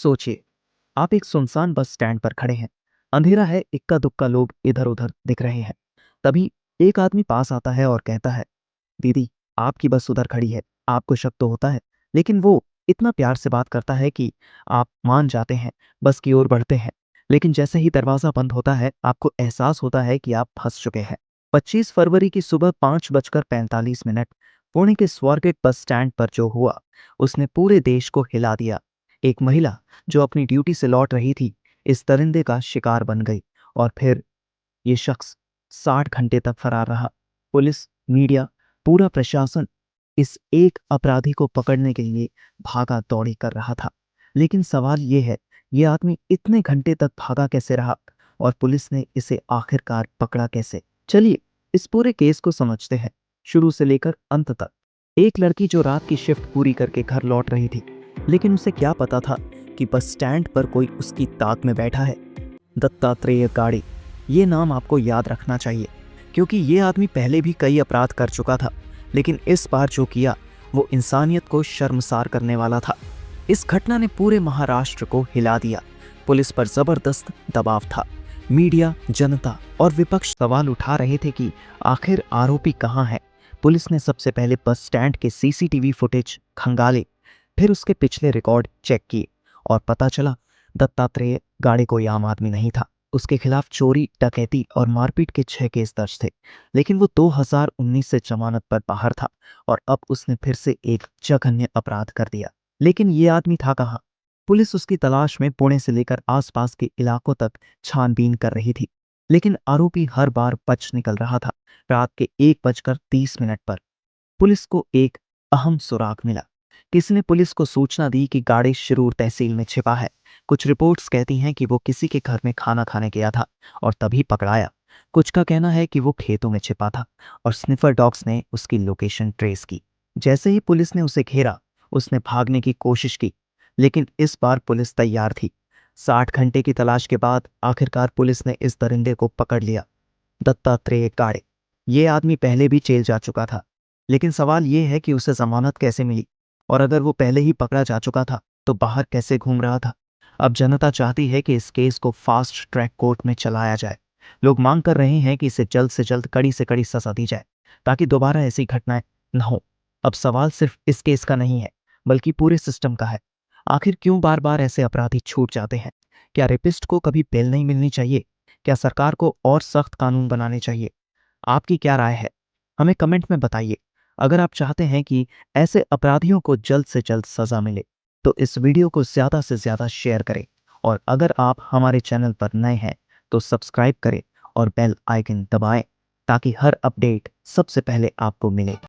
सोचिए, आप एक सुनसान बस स्टैंड पर खड़े हैं। अंधेरा है, इक्का दुक्का लोग इधर उधर दिख रहे हैं। तभी एक आदमी पास आता है और कहता है, दीदी, आपकी बस उधर खड़ी है। आपको शक तो होता है, लेकिन वो इतना प्यार से बात करता है कि आप मान जाते हैं। बस की ओर बढ़ते हैं, लेकिन जैसे ही दरवाजा बंद होता है आपको एहसास होता है कि आप फंस चुके हैं। 25 फरवरी की सुबह 5:45 पुणे के स्वारगेट बस स्टैंड पर जो हुआ, उसने पूरे देश को हिला दिया। एक महिला जो अपनी ड्यूटी से लौट रही थी, इस दरिंदे का शिकार बन गई। और फिर ये शख्स 60 घंटे तक फरार रहा। पुलिस, मीडिया, पूरा प्रशासन इस एक अपराधी को पकड़ने के लिए भागा दौड़ी कर रहा था। लेकिन सवाल ये है, ये आदमी इतने घंटे तक भागा कैसे रहा और पुलिस ने इसे आखिरकार पकड़ा कैसे? चलिए इस पूरे केस को समझते हैं, शुरू से लेकर अंत तक। एक लड़की जो रात की शिफ्ट पूरी करके घर लौट रही थी, लेकिन उसे क्या पता था कि बस स्टैंड पर कोई उसकी ताक में बैठा है। दत्तात्रेय गाड़े, ये नाम आपको याद रखना चाहिए, क्योंकि ये आदमी पहले भी कई अपराध कर चुका था, लेकिन इस बार जो किया वो इंसानियत को शर्मसार करने वाला था। इस घटना ने पूरे महाराष्ट्र को हिला दिया। पुलिस पर जबरदस्त दबाव था। मीडिया, जनता और विपक्ष सवाल उठा रहे थे कि आखिर आरोपी कहाँ है। पुलिस ने सबसे पहले बस स्टैंड के सीसीटीवी फुटेज खंगाले, फिर उसके पिछले रिकॉर्ड चेक किए और पता चला दत्तात्रेय गाड़े कोई आम आदमी नहीं था। उसके खिलाफ चोरी, डकैती और मारपीट के 6 केस दर्ज थे, लेकिन वो 2019 से जमानत पर बाहर था और अब उसने फिर से एक जघन्य अपराध कर दिया। लेकिन ये आदमी था कहाँ? पुलिस उसकी तलाश में पुणे से लेकर आसपास के इलाकों तक छानबीन कर रही थी, लेकिन आरोपी हर बार बच निकल रहा था। रात के 1:30 पर पुलिस को एक अहम सुराग मिला। किसी ने पुलिस को सूचना दी कि गाड़ी शिरूर तहसील में छिपा है। कुछ रिपोर्ट्स कहती हैं कि वो किसी के घर में खाना खाने गया था और तभी पकड़ाया। कुछ का कहना है कि वो खेतों में छिपा था और स्निफर डॉग्स ने उसकी लोकेशन ट्रेस की। जैसे ही पुलिस ने उसे घेरा, उसने भागने की कोशिश की, लेकिन इस बार पुलिस तैयार थी। 60 घंटे की तलाश के बाद आखिरकार पुलिस ने इस दरिंदे को पकड़ लिया, दत्तात्रेय गाड़े। ये आदमी पहले भी जेल जा चुका था, लेकिन सवाल ये है कि उसे जमानत कैसे मिली, और अगर वो पहले ही पकड़ा जा चुका था तो बाहर कैसे घूम रहा था। अब जनता चाहती है कि इस केस को फास्ट ट्रैक कोर्ट में चलाया जाए। लोग मांग कर रहे हैं कि इसे जल्द से जल्द कड़ी से कड़ी सजा दी जाए, ताकि दोबारा ऐसी घटनाएं न हो। अब सवाल सिर्फ इस केस का नहीं है, बल्कि पूरे सिस्टम का है। आखिर क्यों बार बार ऐसे अपराधी छूट जाते हैं? क्या रेपिस्ट को कभी बेल नहीं मिलनी चाहिए? क्या सरकार को और सख्त कानून बनाने चाहिए? आपकी क्या राय है? हमें कमेंट में बताइए। अगर आप चाहते हैं कि ऐसे अपराधियों को जल्द से जल्द सजा मिले, तो इस वीडियो को ज़्यादा से ज़्यादा शेयर करें। और अगर आप हमारे चैनल पर नए हैं तो सब्सक्राइब करें और बेल आइकन दबाएं, ताकि हर अपडेट सबसे पहले आपको मिले।